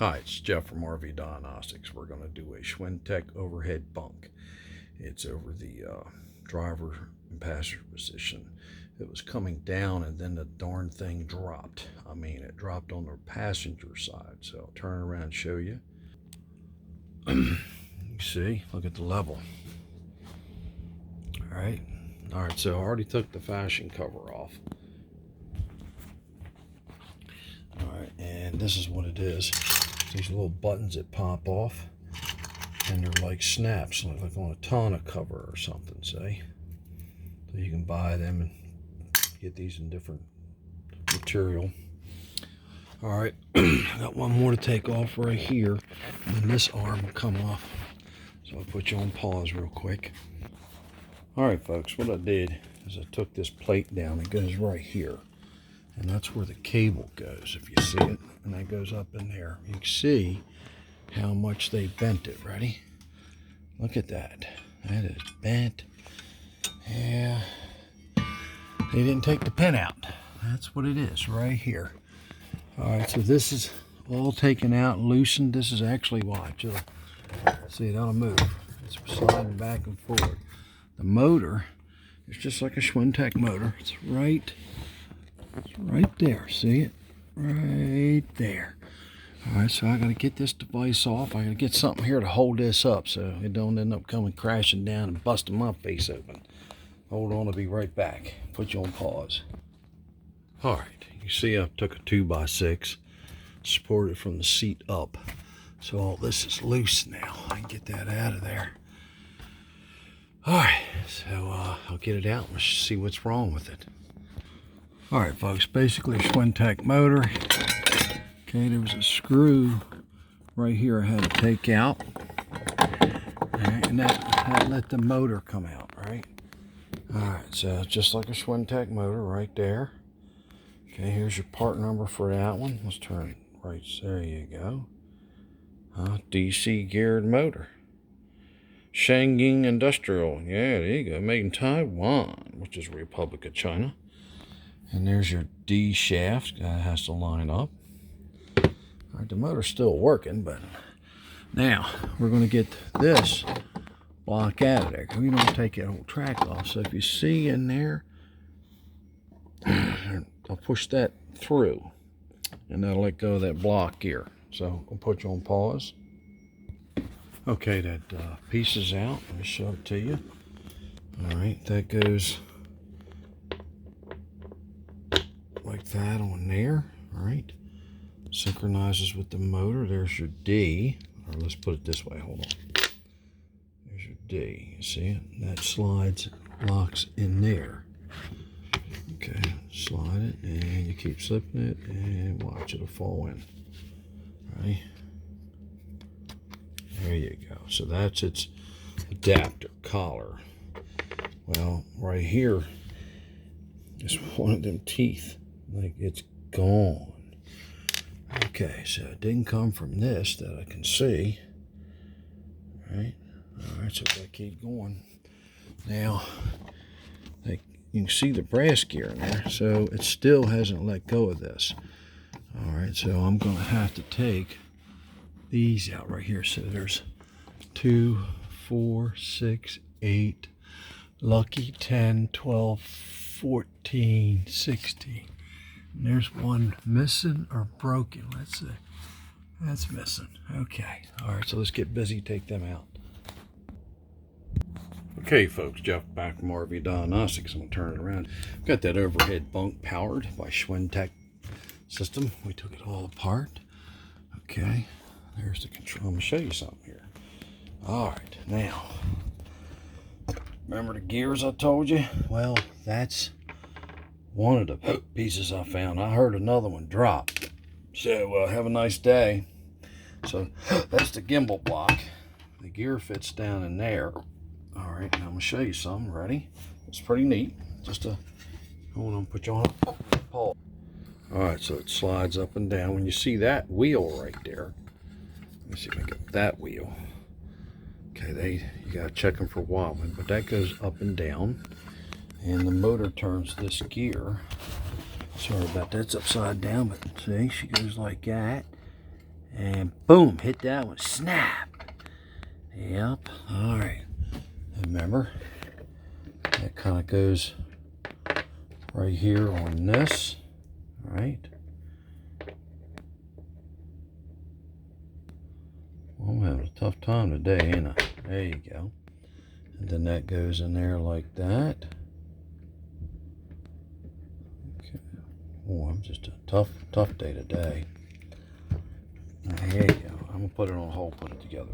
Hi, it's Jeff from RV Diagnostics. We're going to do a Swintech overhead bunk. It's over the driver and passenger position. It was coming down and then the darn thing dropped. I mean, it dropped on the passenger side. So I'll turn around and show you. You see, look at the level. All right, so I already took the fashion cover off. All right, and this is what it is. These little buttons that pop off, and they're like snaps, like on a tonneau cover or something, say. So you can buy them and get these in different material. All right, I got one more to take off right here, and then this arm will come off. So I'll put you on pause real quick. All right, folks, what I did is I took this plate down. It goes right here. And that's where the cable goes, if you see it. And that goes up in there. You can see how much they bent it. Ready? Look at that. That is bent. Yeah. They didn't take the pin out. That's what it is right here. All right, so this is all taken out, loosened. This is actually, watch. See, that'll move. It's sliding back and forward. The motor is just like a Swintech motor. It's right there. See it? Right there. All right, so I got to get this device off. I got to get something here to hold this up so it don't end up coming crashing down and busting my face open. Hold on, I'll be right back. Put you on pause. All right, you see I took a 2x6, supported from the seat up. So all this is loose now. I can get that out of there. All right, so I'll get it out and see what's wrong with it. All right, folks, basically a Swintech motor. Okay, there was a screw right here I had to take out. All right, and that let the motor come out, right? All right, so just like a Swintech motor right there. Okay, here's your part number for that one. Let's turn it right, there you go. DC geared motor. Shangying Industrial, yeah, there you go. Made in Taiwan, which is Republic of China. And there's your D shaft. That has to line up. All right, the motor's still working, but now we're going to get this block out of there. We don't take that whole track off. So if you see in there, I'll push that through, and that'll let go of that block here. So I'll put you on pause. Okay, that piece is out. Let me show it to you. All right, that goes like that on there. All right, synchronizes with the motor. There's your D, or let's put it this way. Hold on. There's your D. You see it? That slides, locks in there. Okay, slide it, and you keep slipping it, and watch, it'll fall in. All right. There you go. So that's its adapter collar. Well, right here is one of them teeth. Like, it's gone. Okay, so it didn't come from this that I can see. Right? All right, so I keep going. Now, like, you can see the brass gear in there, so it still hasn't let go of this. All right, so I'm going to have to take these out right here. So there's 2, 4, 6, 8, lucky 10, 12, 14, 16. And there's one missing or broken. Let's see. That's missing. Okay. All right, so let's get busy, take them out. Okay, folks, Jeff back from RV Diagnostics. I'm going to turn it around. Got that overhead bunk powered by Swintech system. We took it all apart. Okay. There's the control. I'm going to show you something here. All right, now, remember the gears I told you? Well, that's one of the pieces I found. I heard another one drop. So, have a nice day. So, that's the gimbal block. The gear fits down in there. All right, now I'm going to show you something. Ready? It's pretty neat. Just a, hold on, put you on a pole. All right, so it slides up and down. When you see that wheel right there, let me see if I can get that wheel. Okay, you gotta check them for wobbling, but that goes up and down, and the motor turns this gear. Sorry about that, it's upside down, but see, she goes like that, And boom, hit that one. Snap. Yep. All right. Remember, that kind of goes right here on this. All right. Well, I'm having a tough time today, ain't I? There you go. And then that goes in there like that. Okay. Oh, I'm just a tough day today. There you go. I'm gonna put it on hold, put it together.